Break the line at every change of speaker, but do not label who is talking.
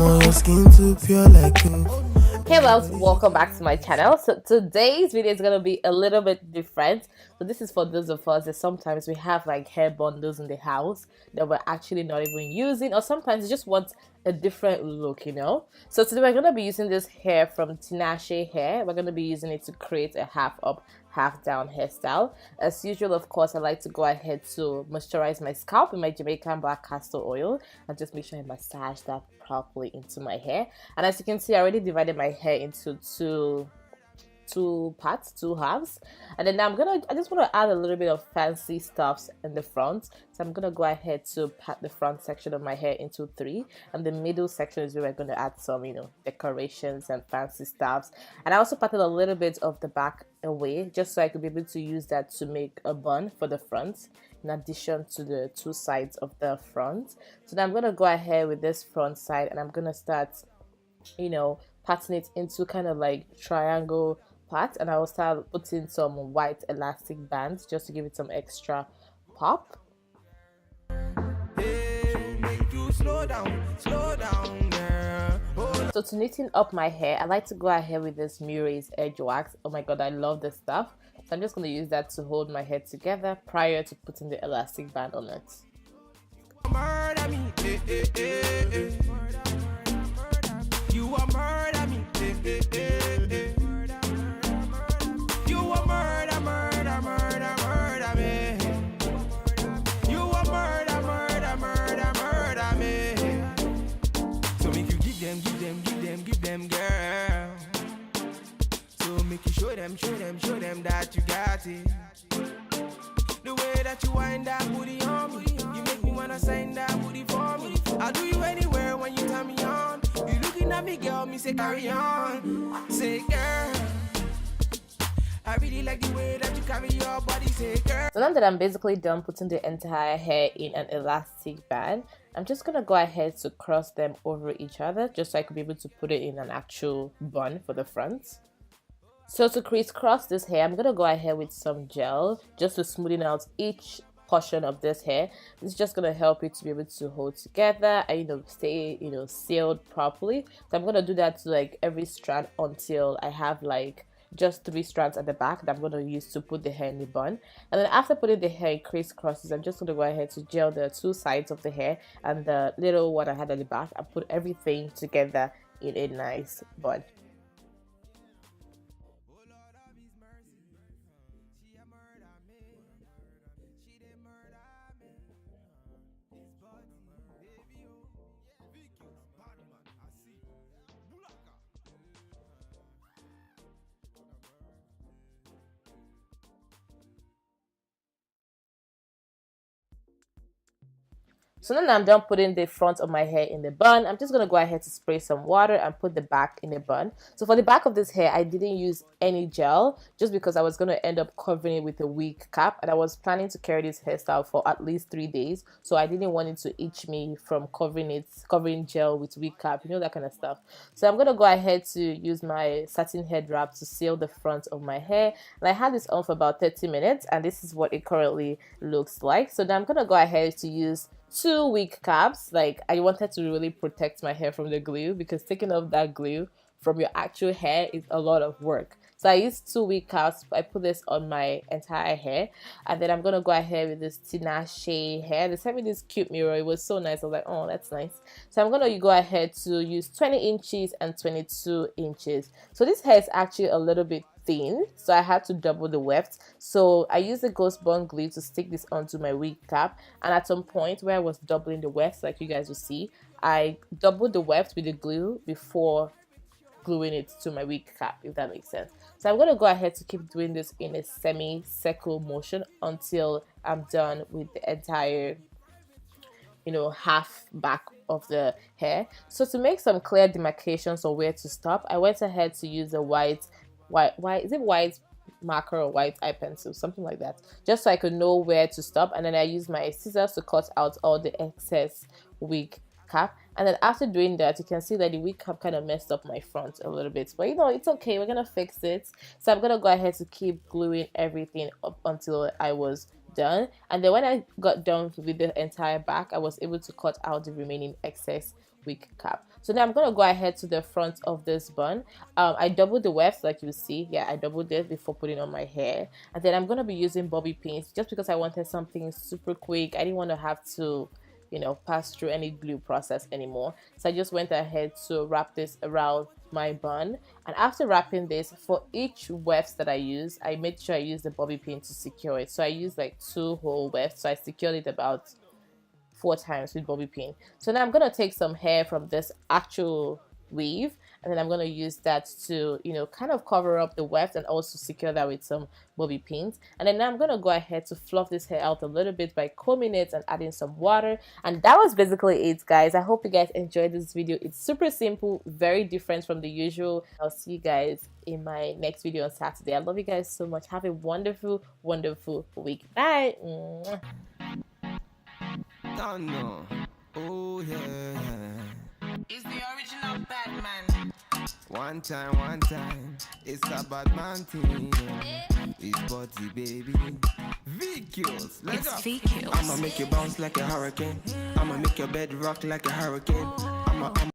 on your skin too pure like coke.
Hey loves, welcome back to my channel. So today's video is gonna be a little bit different. So this is for those of us that sometimes we have like hair bundles in the house that we're actually not even using, or sometimes you just want a different look, you know. So today we're gonna be using this hair from Tinashe hair. We're gonna be using it to create a half up, half down hairstyle. As usual, of course, I like to go ahead to moisturize my scalp with my Jamaican black castor oil and just make sure I massage that properly into my hair. And as you can see, I already divided my hair into two parts, two halves, and then I just want to add a little bit of fancy stuffs in the front. So I'm gonna go ahead to pat the front section of my hair into three, and the middle section is where we're gonna add some, you know, decorations and fancy stuffs. And I also patted a little bit of the back away just so I could be able to use that to make a bun for the front, in addition to the two sides of the front. So now I'm gonna go ahead with this front side, and I'm gonna start, you know, patting it into kind of like triangle part, and I will start putting some white elastic bands just to give it some extra pop. So to neaten up my hair, I like to go ahead with this Murray's edge wax. Oh my god, I love this stuff. So I'm just going to use that to hold my hair together prior to putting the elastic band on it. You are murder me. You are murder, murder, murder, murder me. You are murder, murder, murder, murder me. So make you give them, give them, give them, give them, girl. So make you show them, show them, show them that you got it. The way that you wind that booty on me, you make me wanna sign that booty for me. I'll do you anywhere when you turn me on. You looking at me, girl, me say carry on. Say girl, I really like the way that you carry your body, say girl. So now that I'm basically done putting the entire hair in an elastic band, I'm just gonna go ahead to cross them over each other just so I could be able to put it in an actual bun for the front. So to crisscross this hair, I'm gonna go ahead with some gel just to smoothen out each portion of this hair. This is just gonna help it to be able to hold together and, you know, stay, you know, sealed properly. So I'm gonna do that to like every strand until I have like just 3 strands at the back that I'm going to use to put the hair in the bun. And then after putting the hair in crisscrosses, I'm just going to go ahead to gel the 2 sides of the hair and the little one I had at the back and put everything together in a nice bun. So now I'm done putting the front of my hair in the bun. I'm just going to go ahead to spray some water and put the back in the bun. So for the back of this hair, I didn't use any gel just because I was going to end up covering it with a wig cap. And I was planning to carry this hairstyle for at least 3 days. So I didn't want it to itch me from covering gel with wig cap, you know, that kind of stuff. So I'm going to go ahead to use my satin head wrap to seal the front of my hair. And I had this on for about 30 minutes and this is what it currently looks like. So now I'm going to go ahead to use 2 wig caps. Like, I wanted to really protect my hair from the glue because taking off that glue from your actual hair is a lot of work. So I used 2 wig caps. I put this on my entire hair, and then I'm gonna go ahead with this Tinashe hair. They sent me this cute mirror. It was so nice. I was like, oh, that's nice. So I'm gonna go ahead to use 20 inches and 22 inches. So this hair is actually a little bit thin, so I had to double the weft. So I used the ghost bond glue to stick this onto my wig cap, and at some point where I was doubling the weft, like you guys will see, I doubled the weft with the glue before gluing it to my wig cap, if that makes sense. So I'm going to go ahead to keep doing this in a semi-circle motion until I'm done with the entire, you know, half back of the hair. So to make some clear demarcations on where to stop, I went ahead to use a white marker or white eye pencil, something like that, just so I could know where to stop. And then I used my scissors to cut out all the excess wig cap. And then after doing that, you can see that the wig cap kind of messed up my front a little bit, but you know, it's okay, we're gonna fix it. So I'm gonna go ahead to keep gluing everything up until I was done. And then when I got done with the entire back, I was able to cut out the remaining excess wig cap. So now I'm gonna go ahead to the front of this bun. I doubled the wefts, like you see. Yeah, I doubled it before putting on my hair. And then I'm gonna be using bobby pins just because I wanted something super quick. I didn't want to have to, you know, pass through any glue process anymore. So I just went ahead to wrap this around my bun. And after wrapping this, for each weft that I use, I made sure I use the bobby pin to secure it. So I used like 2 whole wefts, so I secured it about 4 times with bobby pin. So now I'm gonna take some hair from this actual weave, and then I'm gonna use that to, you know, kind of cover up the weft and also secure that with some bobby pins. And then now I'm gonna go ahead to fluff this hair out a little bit by combing it and adding some water. And that was basically it, guys. I hope you guys enjoyed this video. It's super simple, very different from the usual. I'll see you guys in my next video on Saturday. I love you guys so much. Have a wonderful week. Bye.
Oh no. Oh yeah.
It's the original Batman.
One time. It's a bad man thing. It's body, baby. VQs. Let's
It's
go.
VQs.
I'ma make you bounce like a hurricane. I'ma make your bed rock like a hurricane.